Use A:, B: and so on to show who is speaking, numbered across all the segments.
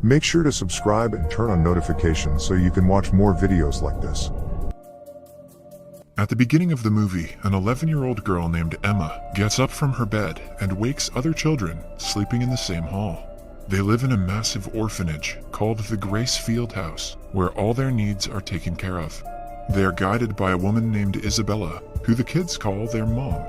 A: Make sure to subscribe and turn on notifications so you can watch more videos like this.
B: At the beginning of the movie, an 11-year-old girl named Emma gets up from her bed and wakes other children sleeping in the same hall. They live in a massive orphanage called the Grace Field House, where all their needs are taken care of. They are guided by a woman named Isabella, who the kids call their mom.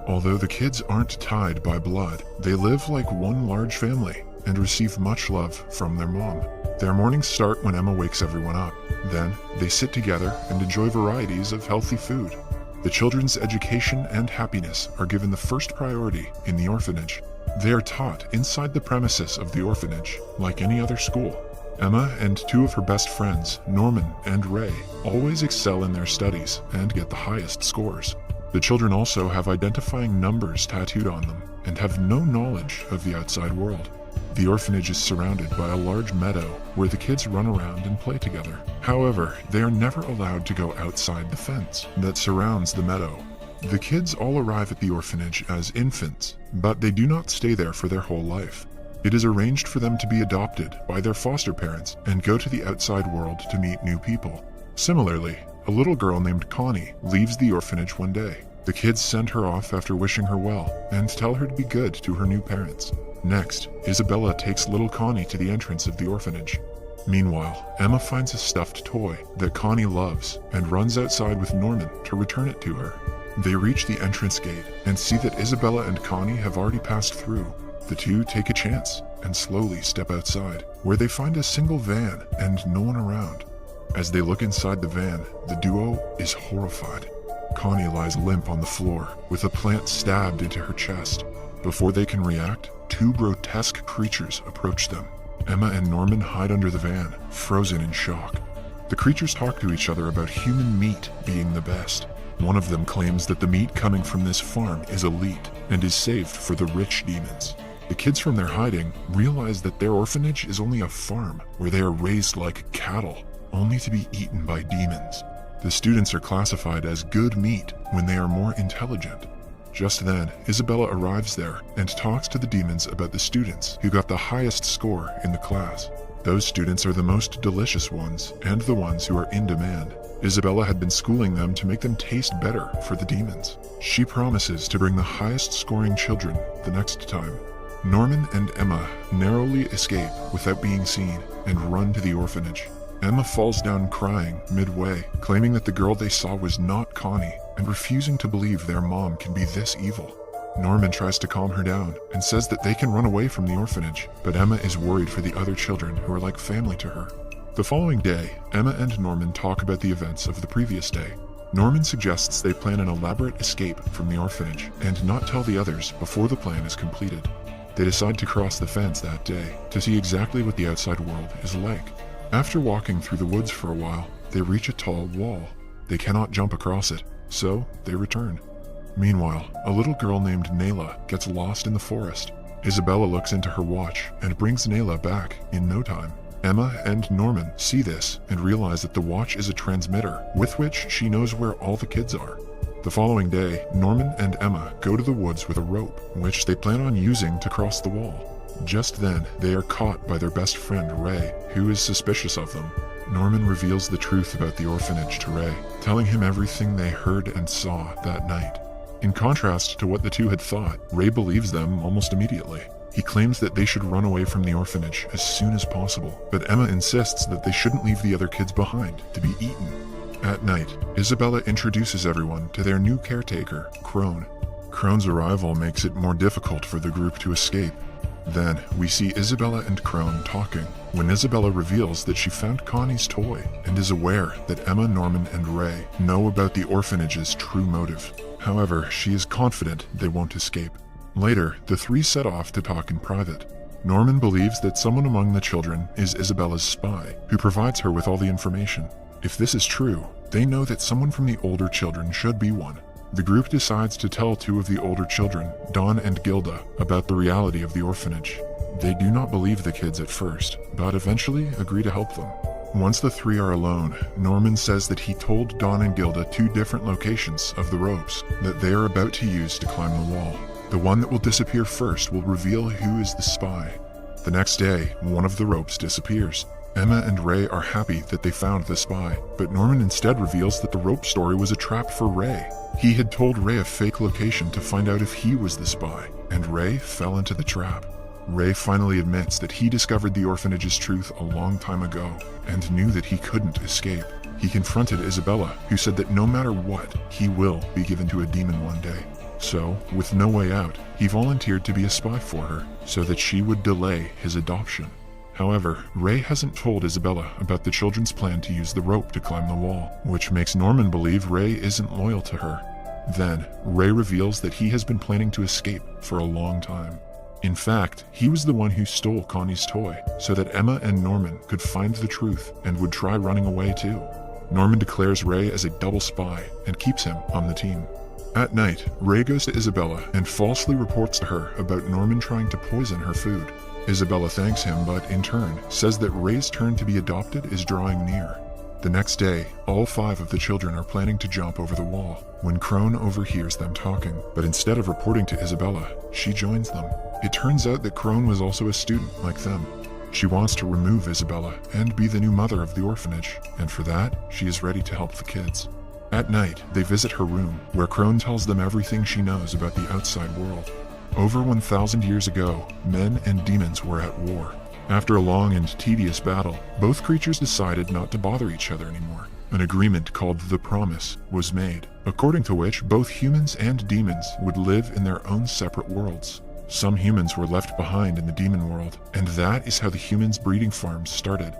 B: Although the kids aren't tied by blood, they live like one large family and receive much love from their mom. Their mornings start when Emma wakes everyone up. Then, they sit together and enjoy varieties of healthy food. The children's education and happiness are given the first priority in the orphanage. They are taught inside the premises of the orphanage, like any other school. Emma and two of her best friends, Norman and Ray, always excel in their studies and get the highest scores. The children also have identifying numbers tattooed on them and have no knowledge of the outside world. The orphanage is surrounded by a large meadow where the kids run around and play together. However, they are never allowed to go outside the fence that surrounds the meadow. The kids all arrive at the orphanage as infants, but they do not stay there for their whole life. It is arranged for them to be adopted by their foster parents and go to the outside world to meet new people. Similarly, a little girl named Connie leaves the orphanage one day. The kids send her off after wishing her well and tell her to be good to her new parents. Next, Isabella takes little Connie to the entrance of the orphanage. Meanwhile, Emma finds a stuffed toy that Connie loves and runs outside with Norman to return it to her. They reach the entrance gate and see that Isabella and Connie have already passed through. The two take a chance and slowly step outside, where they find a single van and no one around. As they look inside the van, the duo is horrified. Connie lies limp on the floor, with a plant stabbed into her chest. Before they can react, two grotesque creatures approach them. Emma and Norman hide under the van, frozen in shock. The creatures talk to each other about human meat being the best. One of them claims that the meat coming from this farm is elite and is saved for the rich demons. The kids from their hiding realize that their orphanage is only a farm where they are raised like cattle, only to be eaten by demons. The students are classified as good meat when they are more intelligent. Just then, Isabella arrives there and talks to the demons about the students who got the highest score in the class. Those students are the most delicious ones and the ones who are in demand. Isabella had been schooling them to make them taste better for the demons. She promises to bring the highest scoring children the next time. Norman and Emma narrowly escape without being seen and run to the orphanage. Emma falls down crying midway, claiming that the girl they saw was not Connie and refusing to believe their mom can be this evil. Norman tries to calm her down and says that they can run away from the orphanage, but Emma is worried for the other children who are like family to her. The following day, Emma and Norman talk about the events of the previous day. Norman suggests they plan an elaborate escape from the orphanage and not tell the others before the plan is completed. They decide to cross the fence that day to see exactly what the outside world is like. After walking through the woods for a while, they reach a tall wall. They cannot jump across it, so they return. Meanwhile, a little girl named Nayla gets lost in the forest. Isabella looks into her watch and brings Nayla back in no time. Emma and Norman see this and realize that the watch is a transmitter with which she knows where all the kids are. The following day, Norman and Emma go to the woods with a rope, which they plan on using to cross the wall. Just then, they are caught by their best friend Ray, who is suspicious of them. Norman reveals the truth about the orphanage to Ray, telling him everything they heard and saw that night. In contrast to what the two had thought, Ray believes them almost immediately. He claims that they should run away from the orphanage as soon as possible, but Emma insists that they shouldn't leave the other kids behind to be eaten. At night, Isabella introduces everyone to their new caretaker, Crone. Crone's arrival makes it more difficult for the group to escape. Then, we see Isabella and Crone talking, when Isabella reveals that she found Connie's toy and is aware that Emma, Norman, and Ray know about the orphanage's true motive. However, she is confident they won't escape. Later, the three set off to talk in private. Norman believes that someone among the children is Isabella's spy, who provides her with all the information. If this is true, they know that someone from the older children should be one. The group decides to tell two of the older children, Dawn and Gilda, about the reality of the orphanage. They do not believe the kids at first, but eventually agree to help them. Once the three are alone, Norman says that he told Dawn and Gilda two different locations of the ropes that they are about to use to climb the wall. The one that will disappear first will reveal who is the spy. The next day, one of the ropes disappears. Emma and Ray are happy that they found the spy, but Norman instead reveals that the rope story was a trap for Ray. He had told Ray a fake location to find out if he was the spy, and Ray fell into the trap. Ray finally admits that he discovered the orphanage's truth a long time ago, and knew that he couldn't escape. He confronted Isabella, who said that no matter what, he will be given to a demon one day. So, with no way out, he volunteered to be a spy for her, so that she would delay his adoption. However, Ray hasn't told Isabella about the children's plan to use the rope to climb the wall, which makes Norman believe Ray isn't loyal to her. Then, Ray reveals that he has been planning to escape for a long time. In fact, he was the one who stole Connie's toy, so that Emma and Norman could find the truth and would try running away too. Norman declares Ray as a double spy and keeps him on the team. At night, Ray goes to Isabella and falsely reports to her about Norman trying to poison her food. Isabella thanks him, but in turn says that Ray's turn to be adopted is drawing near. The next day, all 5 of the children are planning to jump over the wall when Crone overhears them talking, but instead of reporting to Isabella, she joins them. It turns out that Crone was also a student like them. She wants to remove Isabella and be the new mother of the orphanage, and for that, she is ready to help the kids. At night, they visit her room, where Crone tells them everything she knows about the outside world. Over 1,000 years ago, men and demons were at war. After a long and tedious battle, both creatures decided not to bother each other anymore. An agreement called the Promise was made, according to which both humans and demons would live in their own separate worlds. Some humans were left behind in the demon world, and that is how the humans' breeding farms started.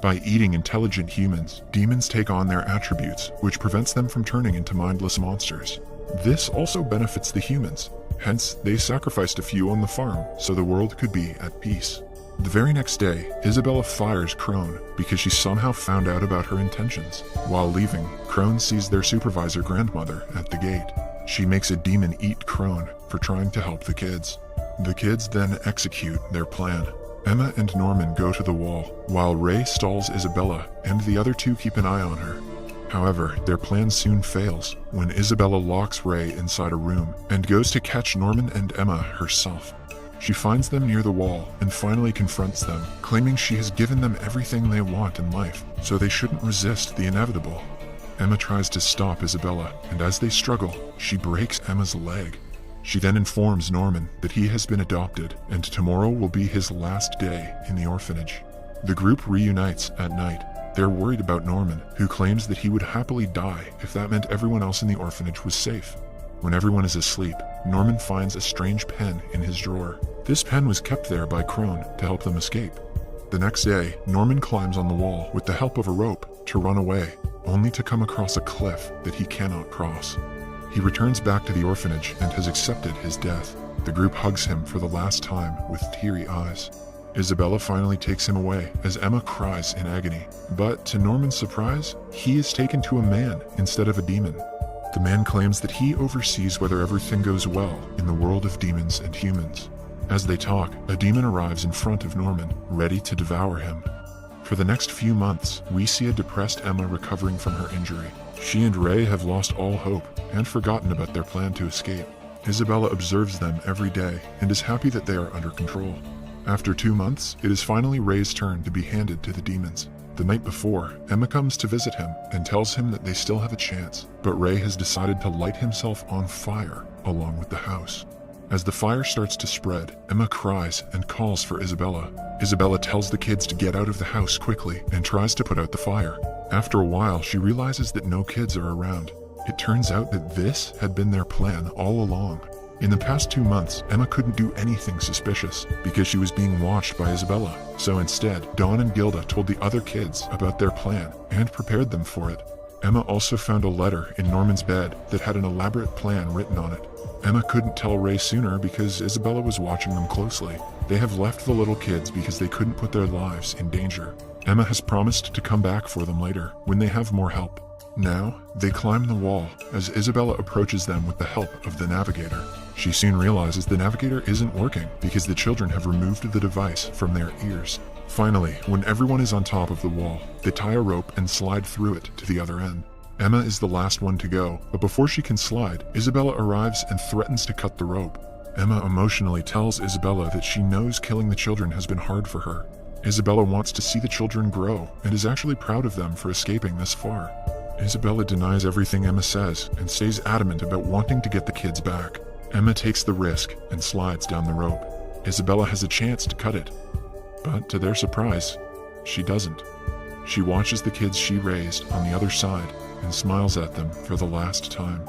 B: By eating intelligent humans, demons take on their attributes, which prevents them from turning into mindless monsters. This also benefits the humans. Hence, they sacrificed a few on the farm so the world could be at peace. The very next day, Isabella fires Crone because she somehow found out about her intentions. While leaving, Crone sees their supervisor grandmother at the gate. She makes a demon eat Crone for trying to help the kids. The kids then execute their plan. Emma and Norman go to the wall, while Ray stalls Isabella and the other 2 keep an eye on her. However, their plan soon fails when Isabella locks Ray inside a room and goes to catch Norman and Emma herself. She finds them near the wall and finally confronts them, claiming she has given them everything they want in life, so they shouldn't resist the inevitable. Emma tries to stop Isabella, and as they struggle, she breaks Emma's leg. She then informs Norman that he has been adopted and tomorrow will be his last day in the orphanage. The group reunites at night. They're worried about Norman, who claims that he would happily die if that meant everyone else in the orphanage was safe. When everyone is asleep, Norman finds a strange pen in his drawer. This pen was kept there by Crone to help them escape. The next day, Norman climbs on the wall with the help of a rope to run away, only to come across a cliff that he cannot cross. He returns back to the orphanage and has accepted his death. The group hugs him for the last time with teary eyes. Isabella finally takes him away as Emma cries in agony. But to Norman's surprise, he is taken to a man instead of a demon. The man claims that he oversees whether everything goes well in the world of demons and humans. As they talk, a demon arrives in front of Norman, ready to devour him. For the next few months, we see a depressed Emma recovering from her injury. She and Ray have lost all hope and forgotten about their plan to escape. Isabella observes them every day and is happy that they are under control. After 2 months, it is finally Ray's turn to be handed to the demons. The night before, Emma comes to visit him and tells him that they still have a chance, but Ray has decided to light himself on fire along with the house. As the fire starts to spread, Emma cries and calls for Isabella. Isabella tells the kids to get out of the house quickly and tries to put out the fire. After a while, she realizes that no kids are around. It turns out that this had been their plan all along. In the past 2 months, Emma couldn't do anything suspicious because she was being watched by Isabella. So instead, Dawn and Gilda told the other kids about their plan and prepared them for it. Emma also found a letter in Norman's bed that had an elaborate plan written on it. Emma couldn't tell Ray sooner because Isabella was watching them closely. They have left the little kids because they couldn't put their lives in danger. Emma has promised to come back for them later when they have more help. Now, they climb the wall as Isabella approaches them with the help of the navigator. She soon realizes the navigator isn't working because the children have removed the device from their ears. Finally, when everyone is on top of the wall, they tie a rope and slide through it to the other end. Emma is the last one to go, but before she can slide, Isabella arrives and threatens to cut the rope. Emma emotionally tells Isabella that she knows killing the children has been hard for her. Isabella wants to see the children grow and is actually proud of them for escaping this far. Isabella denies everything Emma says and stays adamant about wanting to get the kids back. Emma takes the risk and slides down the rope. Isabella has a chance to cut it, but to their surprise, she doesn't. She watches the kids she raised on the other side and smiles at them for the last time.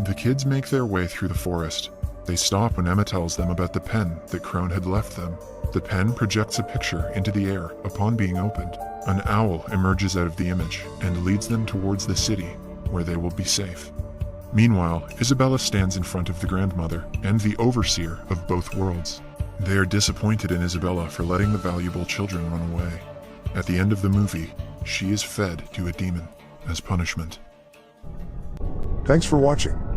B: The kids make their way through the forest. They stop when Emma tells them about the pen that Crone had left them. The pen projects a picture into the air upon being opened. An owl emerges out of the image and leads them towards the city, where they will be safe. Meanwhile, Isabella stands in front of the grandmother and the overseer of both worlds. They are disappointed in Isabella for letting the valuable children run away. At the end of the movie, she is fed to a demon as punishment.
A: Thanks for watching.